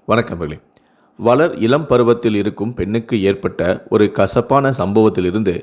வணக்கங்களே. வளர் இளம் பருவத்தில் இருக்கும் பெண்ணுக்கு ஏற்பட்ட ஒரு கசப்பான சம்பவத்திலிருந்து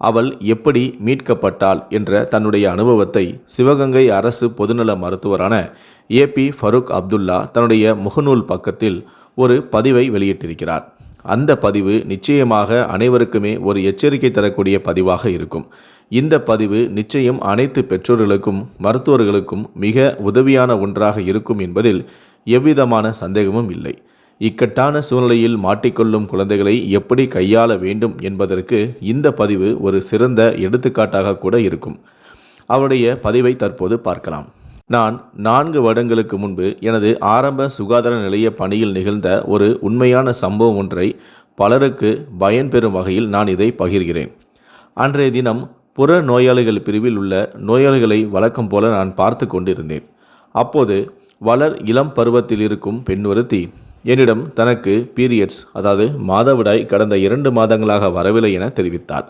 அவள் எப்படி மீட்கப்பட்டாள் என்ற தன்னுடைய அனுபவத்தை சிவகங்கை அரசு பொதுநல மருத்துவரான ஏபி ஃபரூக் அப்துல்லா தன்னுடைய முகநூல் பக்கத்தில் ஒரு பதிவை வெளியிட்டிருக்கிறார். அந்த பதிவு நிச்சயமாக அனைவருக்குமே ஒரு எச்சரிக்கை தரக்கூடிய பதிவாக இருக்கும். இந்த பதிவு நிச்சயம் அனைத்து பெற்றோர்களுக்கும் மருத்துவர்களுக்கும் மிக உதவியான ஒன்றாக இருக்கும் என்பதில் எவ்விதமான சந்தேகமும் இல்லை. இக்கட்டான சூழ்நிலையில் மாட்டிக்கொள்ளும் குழந்தைகளை எப்படி கையாள வேண்டும் என்பதற்கு இந்த பதிவு ஒரு சிறந்த எடுத்துக்காட்டாக கூட இருக்கும். அவருடைய பதிவை தற்போது பார்க்கலாம். நான் 4 வருடங்களுக்கு முன்பு எனது ஆரம்ப சுகாதார நிலைய பணியில் நிகழ்ந்த ஒரு உண்மையான சம்பவம் ஒன்றை பலருக்கு பயன்பெறும் வகையில் நான் இதை பகிர்கிறேன். அன்றைய தினம் புற நோயாளிகள் பிரிவில் உள்ள நோயாளிகளை வழக்கம் போல நான் பார்த்து கொண்டிருந்தேன். அப்போது வளர் இளம் பருவத்தில் இருக்கும் பெண் ஒருத்தி என்னிடம் தனக்கு பீரியட்ஸ் அதாவது மாதவிடாய் கடந்த 2 மாதங்களாக வரவில்லை என தெரிவித்தாள்.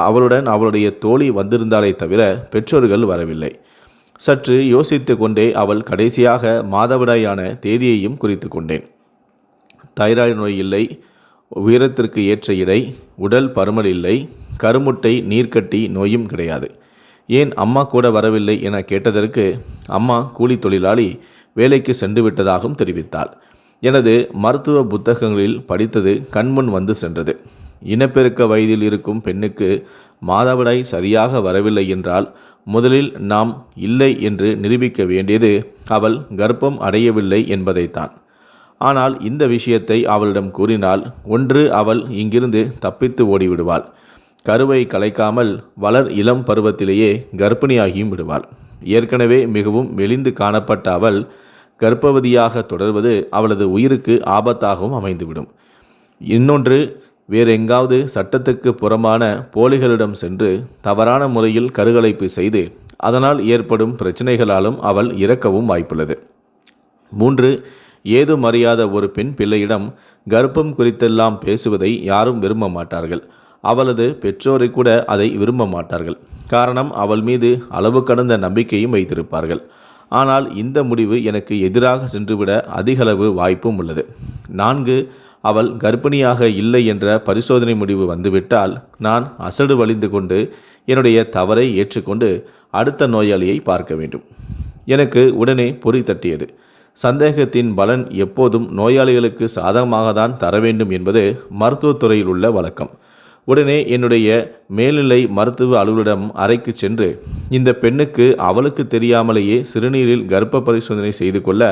அவளுடன் அவளுடைய தோழி வந்திருந்தாலே தவிர பெற்றோர்கள் வரவில்லை. சற்று யோசித்து கொண்டே அவள் கடைசியாக மாதவிடாயான தேதியையும் குறித்து கொண்டேன். தைராய்டு நோய் இல்லை, உயரத்திற்கு ஏற்ற இடை, உடல் பருமன் இல்லை, கருமுட்டை நீர்க்கட்டி நோயும் கிடையாது. ஏன் அம்மா கூட வரவில்லை என கேட்டதற்கு அம்மா கூலி தொழிலாளி, வேலைக்கு சென்று விட்டதாகவும் தெரிவித்தாள். எனது மருத்துவ புத்தகங்களில் படித்தது கண்முன் வந்து சென்றது. இனப்பெருக்க வயதில் இருக்கும் பெண்ணுக்கு மாதவிடாய் சரியாக வரவில்லை என்றால் முதலில் நாம் இல்லை என்று நிரூபிக்க வேண்டியது அவள் கர்ப்பம் அடையவில்லை என்பதைத்தான். ஆனால் இந்த விஷயத்தை அவளிடம் கூறினால் ஒன்று அவள் இங்கிருந்து தப்பித்து ஓடிவிடுவாள், கருவை கலைக்காமல் வளர் இளம் பருவத்திலேயே கர்ப்பிணியாகியும் விடுவாள். ஏற்கனவே மிகவும் மெலிந்து காணப்பட்ட அவள் கர்ப்பவதியாக தொடர்வது அவளது உயிருக்கு ஆபத்தாகவும் அமைந்துவிடும். இன்னொன்று, வேறெங்காவது சட்டத்துக்கு புறமான போலிகளிடம் சென்று தவறான முறையில் கருகலைப்பு செய்து அதனால் ஏற்படும் பிரச்சனைகளாலும் அவள் இறக்கவும் வாய்ப்புள்ளது. 3, ஏதும் அறியாத ஒரு பெண் பிள்ளையிடம் கர்ப்பம் குறித்தெல்லாம் பேசுவதை யாரும் விரும்ப மாட்டார்கள். அவளது பெற்றோரை கூட அதை விரும்ப மாட்டார்கள். காரணம், அவள் மீது அளவு கடந்த நம்பிக்கையும் வைத்திருப்பார்கள். ஆனால் இந்த முடிவு எனக்கு எதிராக சென்றுவிட அதிகளவு வாய்ப்பும் உள்ளது. 4, அவள் கர்ப்பிணியாக இல்லை என்ற பரிசோதனை முடிவு வந்துவிட்டால் நான் அசடு வலிந்து கொண்டு என்னுடைய தவறை ஏற்றுக்கொண்டு அடுத்த நோயாளியை பார்க்க வேண்டும். எனக்கு உடனே பொறி தட்டியது. சந்தேகத்தின் பலன் எப்போதும் நோயாளிகளுக்கு சாதகமாக தான் தர வேண்டும் என்பது மருத்துவத்துறையில் உள்ள வழக்கம். உடனே என்னுடைய மேல்நிலை மருத்துவ அலுவலரிடம் அறைக்கு சென்று இந்த பெண்ணுக்கு அவளுக்கு தெரியாமலேயே சிறுநீரில் கர்ப்ப பரிசோதனை செய்து கொள்ள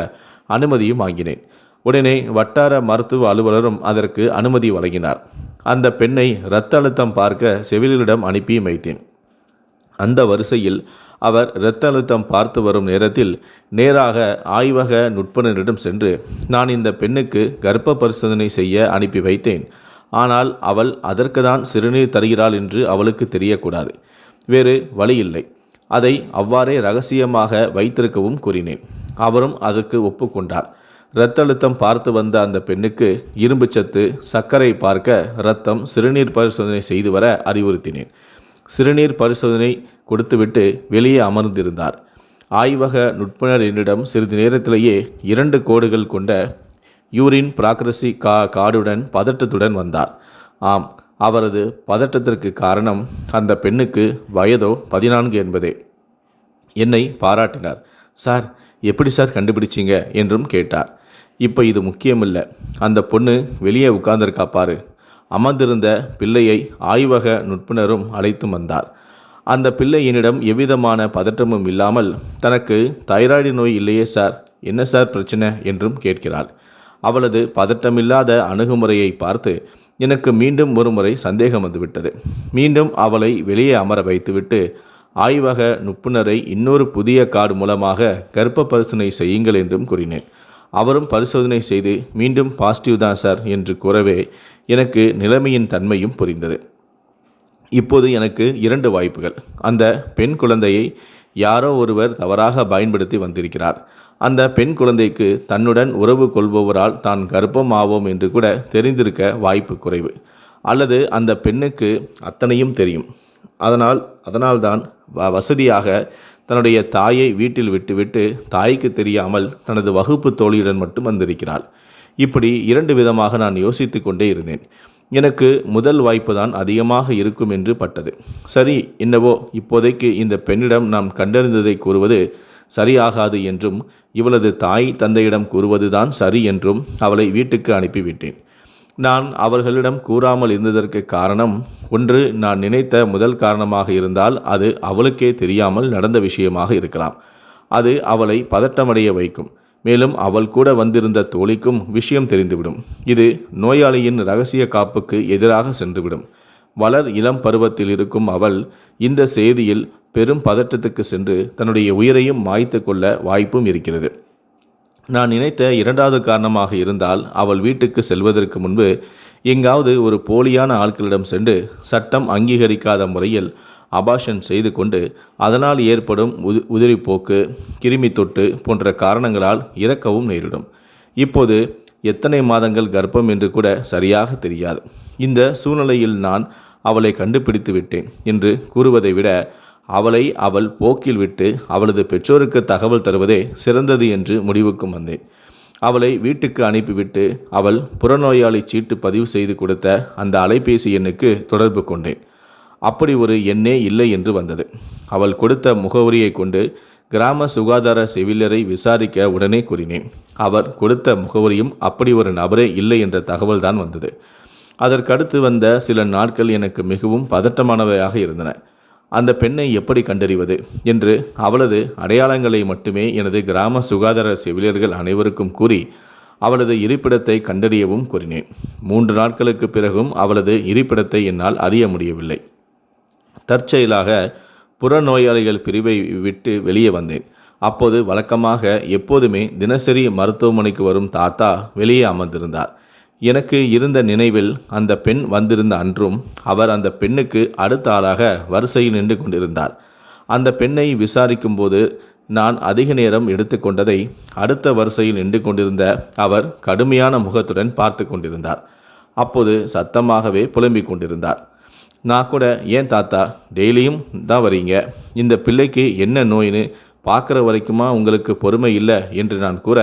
அனுமதியும் வாங்கினேன். உடனே வட்டார மருத்துவ அலுவலரும் அதற்கு அனுமதி வழங்கினார். அந்த பெண்ணை இரத்த அழுத்தம் பார்க்க செவிலியரிடம் அனுப்பியும் வைத்தேன். அந்த வரிசையில் அவர் இரத்த அழுத்தம் பார்த்து வரும் நேரத்தில் நேராக ஆய்வக நுட்புணரிடம் சென்று நான் இந்த பெண்ணுக்கு கர்ப்ப பரிசோதனை செய்ய அனுப்பி வைத்தேன். ஆனால் அவள் அதற்கு தான் சிறுநீர் தருகிறாள் என்று அவளுக்கு தெரியக்கூடாது. வேறு வழியில்லை. அதை அவ்வாறே ரகசியமாக வைத்திருக்கவும் கூறினேன். அவரும் அதற்கு ஒப்புக்கொண்டார். இரத்த அழுத்தம் பார்த்து வந்த அந்த பெண்ணுக்கு இரும்புச்சத்து, சர்க்கரை பார்க்க இரத்தம், சிறுநீர் பரிசோதனை செய்து வர அறிவுறுத்தினேன். சிறுநீர் பரிசோதனை கொடுத்துவிட்டு வெளியே அமர்ந்திருந்தார். ஆய்வக நுட்புணர் என்னிடம் சிறிது நேரத்திலேயே 2 கோடுகள் கொண்ட யூரின் ப்ராக்ரசி கார்டுடன் பதட்டத்துடன் வந்தார். ஆம், அவரது பதட்டத்திற்கு காரணம் அந்த பெண்ணுக்கு வயதோ 14 என்பதே. என்னை பாராட்டினார். சார், எப்படி சார் கண்டுபிடிச்சிங்க என்றும் கேட்டார். இப்போ இது முக்கியமில்லை. அந்த பொண்ணு வெளியே உட்கார்ந்திருக்கா பாரு. அமர்ந்திருந்த பிள்ளையை ஆய்வக நுட்புணரும் அழைத்து வந்தார். அந்த பிள்ளை என்னிடம் எவ்விதமான பதட்டமும் இல்லாமல் தனக்கு தைராய்டு நோய் இல்லையே சார், என்ன சார் பிரச்சனை என்றும் கேட்கிறாள். அவளது பதட்டமில்லாத அணுகுமுறையை பார்த்து எனக்கு மீண்டும் ஒரு முறை சந்தேகம் வந்துவிட்டது. மீண்டும் அவளை வெளியே அமர வைத்துவிட்டு ஆய்வக நுட்புணரை இன்னொரு புதிய கார்டு மூலமாக கர்ப்ப பரிசோதனை செய்யுங்கள் என்றும் கூறினேன். அவரும் பரிசோதனை செய்து மீண்டும் பாசிட்டிவ் தான் சார் என்று கூறவே எனக்கு நிலைமையின் தன்மையும் புரிந்தது. இப்போது எனக்கு 2 வாய்ப்புகள். அந்த பெண் குழந்தையை யாரோ ஒருவர் தவறாக பயன்படுத்தி வந்திருக்கிறார். அந்த பெண் குழந்தைக்கு தன்னுடன் உறவு கொள்பவரால் தான் கர்ப்பம் ஆவோம் என்று கூட தெரிந்திருக்க வாய்ப்பு குறைவு. அல்லது அந்த பெண்ணுக்கு அத்தனையும் தெரியும். அதனால்தான் வசதியாக தன்னுடைய தாயை வீட்டில் விட்டுவிட்டு தாய்க்கு தெரியாமல் தனது வகுப்பு தோழியுடன் மட்டும் வந்திருக்கிறாள். இப்படி 2 விதமாக நான் யோசித்து கொண்டே இருந்தேன். எனக்கு முதல் வாய்ப்பு தான் அதிகமாக இருக்கும் என்று பட்டது. சரி, என்னவோ இப்போதைக்கு இந்த பெண்ணிடம் நாம் கண்டறிந்ததை கூறுவது சரியாகாது என்றும் இவளது தாய் தந்தையிடம் கூறுவதுதான் சரி என்றும் அவளை வீட்டுக்கு அனுப்பிவிட்டேன். நான் அவர்களிடம் கூறாமல் இருந்ததற்கு காரணம், ஒன்று, நான் நினைத்த முதல் காரணமாக இருந்தால் அது அவளுக்கே தெரியாமல் நடந்த விஷயமாக இருக்கலாம். அது அவளை பதட்டமடைய வைக்கும். மேலும் அவள் கூட வந்திருந்த தோழிக்கும் விஷயம் தெரிந்துவிடும். இது நோயாளியின் இரகசிய காப்புக்கு எதிராக சென்றுவிடும். வளர் இளம் பருவத்தில் இருக்கும் அவள் இந்த செய்தியில் பெரும் பதட்டத்துக்கு சென்று தன்னுடைய உயிரையும் மாய்த்து கொள்ள வாய்ப்பும் இருக்கிறது. நான் நினைத்த 2வது காரணமாக இருந்தால், அவள் வீட்டுக்கு செல்வதற்கு முன்பு எங்காவது ஒரு போலியான ஆட்களிடம் சென்று சட்டம் அங்கீகரிக்காத முறையில் அபார்ஷன் செய்து கொண்டு அதனால் ஏற்படும் உதிரிப்போக்கு, கிருமி தொட்டு போன்ற காரணங்களால் இறக்கவும் நேரிடும். இப்போது எத்தனை மாதங்கள் கர்ப்பம் என்று கூட சரியாக தெரியாது. இந்த சூழ்நிலையில் நான் அவளை கண்டுபிடித்து விட்டேன் என்று கூறுவதை விட அவளை அவள் போக்கில் விட்டு அவளது பெற்றோருக்கு தகவல் தருவதே சிறந்தது என்று முடிவுக்கும் வந்தேன். அவளை வீட்டுக்கு அனுப்பிவிட்டு அவள் புறநோயாளி சீட்டு பதிவு செய்து கொடுத்த அந்த அலைபேசி எண்ணுக்கு தொடர்பு கொண்டேன். அப்படி ஒரு எண்ணே இல்லை என்று வந்தது. அவள் கொடுத்த முகவரியை கொண்டு கிராம சுகாதார செவிலியரை விசாரிக்க உடனே கூறினேன். அவர் கொடுத்த முகவரியும் அப்படி ஒரு நபரே இல்லை என்ற தகவல் தான் வந்தது. அதற்கடுத்து வந்த சில நாட்கள் எனக்கு மிகவும் பதட்டமானவையாக இருந்தன. அந்த பெண்ணை எப்படி கண்டறிவது என்று அவளது அடையாளங்களை மட்டுமே எனது கிராம சுகாதார செவிலியர்கள் அனைவருக்கும் கூறி அவளது இருப்பிடத்தை கண்டறியவும் கூறினேன். 3 நாட்களுக்கு பிறகும் அவளது இருப்பிடத்தை என்னால் அறிய முடியவில்லை. தற்செயலாக புறநோயாளிகள் பிரிவை விட்டு வெளியே வந்தேன். அப்போது வழக்கமாக எப்போதுமே தினசரி மருத்துவமனைக்கு வரும் தாத்தா வெளியே அமர்ந்திருந்தார். எனக்கு இருந்த நினைவில் அந்த பெண் வந்திருந்த அன்றும் அவர் அந்த பெண்ணுக்கு அடுத்த ஆளாக வரிசையில் நின்று கொண்டிருந்தார். அந்த பெண்ணை விசாரிக்கும் போது நான் அதிக நேரம் எடுத்துக்கொண்டதை அடுத்த வரிசையில் நின்று கொண்டிருந்த அவர் கடுமையான முகத்துடன் பார்த்து கொண்டிருந்தார். அப்போது சத்தமாகவே புலம்பிக் கொண்டிருந்தார். நான் கூட, ஏன் தாத்தா டெய்லியும் தான் வரீங்க, இந்த பிள்ளைக்கு என்ன நோயின்னு பார்க்குற வரைக்குமா உங்களுக்கு பொறுமை இல்லை என்று நான் கூற,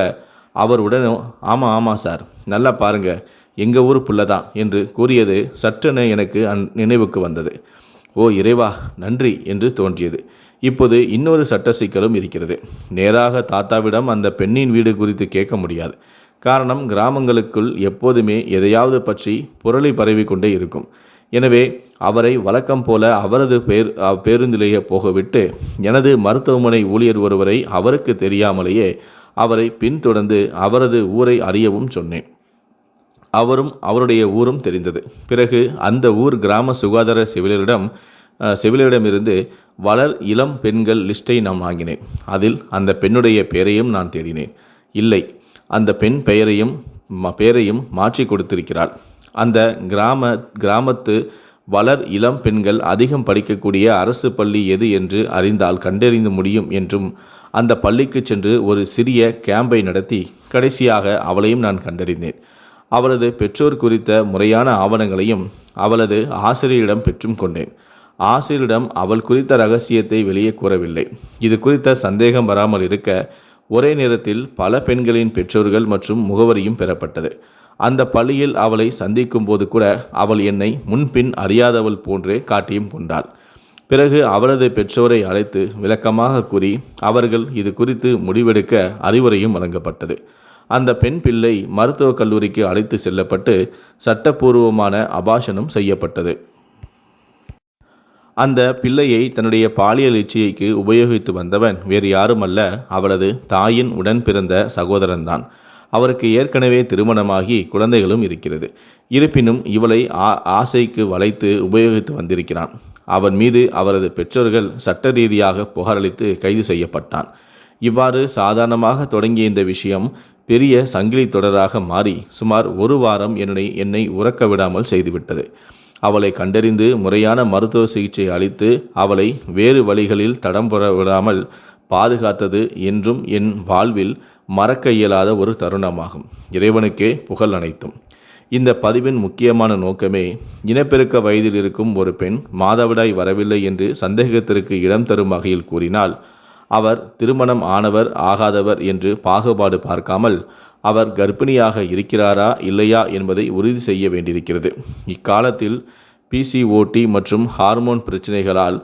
அவர் உடனே ஆமாம் சார், நல்லா பாருங்க, எங்கள் ஊர் புள்ள தான் என்று கூறியது சற்றென எனக்கு நினைவுக்கு வந்தது. ஓ இறைவா, நன்றி என்று தோன்றியது. இப்போது இன்னொரு சட்ட சிக்கலும் இருக்கிறது. நேராக தாத்தாவிடம் அந்த பெண்ணின் வீடு குறித்து கேட்க முடியாது. காரணம், கிராமங்களுக்குள் எப்போதுமே எதையாவது பற்றி புரளி பரவி கொண்டே இருக்கும். எனவே அவரை வழக்கம் போல அவரது பேருந்திலேயே போகவிட்டு எனது மருத்துவமனை ஊழியர் ஒருவரை அவருக்கு தெரியாமலேயே அவரை பின்தொடர்ந்து அவரது ஊரை அறியவும் சொன்னேன். அவரும் அவருடைய ஊரும் தெரிந்தது. பிறகு அந்த ஊர் கிராம சுகாதார செவிலியரிடமிருந்து வளர் இளம் பெண்கள் லிஸ்ட்டை நான் வாங்கினேன். அதில் அந்த பெண்ணுடைய பெயரையும் நான் தேடினேன். இல்லை, அந்த பெண் பெயரையும் மாற்றி கொடுத்திருக்கிறாள். அந்த கிராமத்து வளர் இளம் பெண்கள் அதிகம் படிக்கக்கூடிய அரசு பள்ளி எது என்று அறிந்தால் கண்டறிந்து முடியும் என்றும் அந்த பள்ளிக்கு சென்று ஒரு சிறிய கேம்பை நடத்தி கடைசியாக அவளையும் நான் கண்டறிந்தேன். அவளது பெற்றோர் குறித்த முறையான ஆவணங்களையும் அவளது ஆசிரியரிடம் பெற்றும் கொண்டேன். ஆசிரியரிடம் அவள் குறித்த ரகசியத்தை வெளியே கூறவில்லை. இது குறித்த சந்தேகம் வராமல் இருக்க ஒரே நேரத்தில் பல பெண்களின் பெற்றோர்கள் மற்றும் முகவரியும் பெறப்பட்டது. அந்த பள்ளியில் அவளை சந்திக்கும் போது கூட அவள் என்னை முன்பின் அறியாதவள் போன்றே காட்டியும் கொண்டாள். பிறகு அவளது பெற்றோரை அழைத்து விளக்கமாக கூறி அவர்கள் இது குறித்து முடிவெடுக்க அறிவுரையும் வழங்கப்பட்டது. அந்த பெண் பிள்ளை மருத்துவக் கல்லூரிக்கு அழைத்து செல்லப்பட்டு சட்டப்பூர்வமான அபார்ஷனும் செய்யப்பட்டது. அந்த பிள்ளையை தன்னுடைய பாலியல் இச்சைக்கு உபயோகித்து வந்தவன் வேறு யாருமல்ல, அவளது தாயின் உடன் பிறந்த சகோதரன்தான். அவருக்கு ஏற்கனவே திருமணமாகி குழந்தைகளும் இருக்கிறது. இருப்பினும் இவளை ஆசைக்கு வளைத்து உபயோகித்து வந்திருக்கிறான். அவன் மீது அவரது பெற்றோர்கள் சட்ட ரீதியாக புகாரளித்து கைது செய்யப்பட்டான். இவ்வாறு சாதாரணமாக தொடங்கிய இந்த விஷயம் பெரிய சங்கிலி தொடராக மாறி சுமார் 1 வாரம் என்னை உறக்க விடாமல் செய்துவிட்டது. அவளை கண்டறிந்து முறையான மருத்துவ சிகிச்சை அளித்து அவளை வேறு வழிகளில் தடம் புற விடாமல் பாதுகாத்தது என்றும் என் வாழ்வில் மறக்க இயலாத ஒரு தருணமாகும். இறைவனுக்கே புகழ் அனைத்தும். இந்த பதிவின் முக்கியமான நோக்கமே, இனப்பெருக்க வயதில் இருக்கும் ஒரு பெண் மாதவிடாய் வரவில்லை என்று சந்தேகத்திற்கு இடம் தரும் வகையில் கூறினால் அவர் திருமணம் ஆனவர் ஆகாதவர் என்று பாகுபாடு பார்க்காமல் அவர் கர்ப்பிணியாக இருக்கிறாரா இல்லையா என்பதை உறுதி செய்ய வேண்டியிருக்கிறது. இக்காலத்தில் பிசிஓடி மற்றும் ஹார்மோன் பிரச்சனைகளால்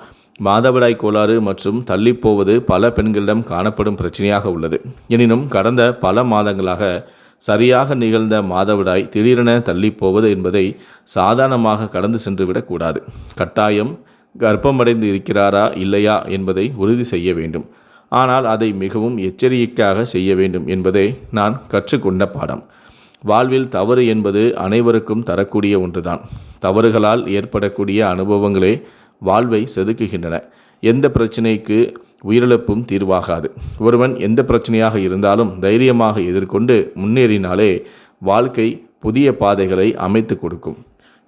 மாதவிடாய் கோளாறு மற்றும் தள்ளிப்போவது பல பெண்களிடம் காணப்படும் பிரச்சனையாக உள்ளது. எனினும் கடந்த பல மாதங்களாக சரியாக நிகழ்ந்த மாதவிடாய் திடீரென தள்ளிப்போவது என்பதை சாதாரணமாக கடந்து சென்றுவிடக்கூடாது. கட்டாயம் கர்ப்பமடைந்து இருக்கிறாரா இல்லையா என்பதை உறுதி செய்ய வேண்டும். ஆனால் அதை மிகவும் எச்சரிக்கையாக செய்ய வேண்டும் என்பதே நான் கற்றுக்கொண்ட பாடம். வாழ்வில் தவறு என்பது அனைவருக்கும் தரக்கூடிய ஒன்றுதான். தவறுகளால் ஏற்படக்கூடிய அனுபவங்களே வாழ்வை செதுக்குகின்றன. எந்த பிரச்சனைக்கு உயிரிழப்பும் தீர்வாகாது. ஒருவன் எந்த பிரச்சனையாக இருந்தாலும் தைரியமாக எதிர்கொண்டு முன்னேறினாலே வாழ்க்கை புதிய பாதைகளை அமைத்து கொடுக்கும்.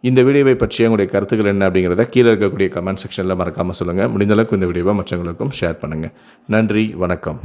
இந்த வீடியோவை பற்றிய உங்களுடைய கருத்துக்கள் என்ன அப்படிங்கிறத கீழே இருக்கக்கூடிய கமெண்ட் செக்ஷனில் மறக்காமல் சொல்லுங்கள். முடிந்தளவுக்கு இந்த வீடியோவை மற்றவங்களுக்கும் ஷேர் பண்ணுங்கள். நன்றி, வணக்கம்.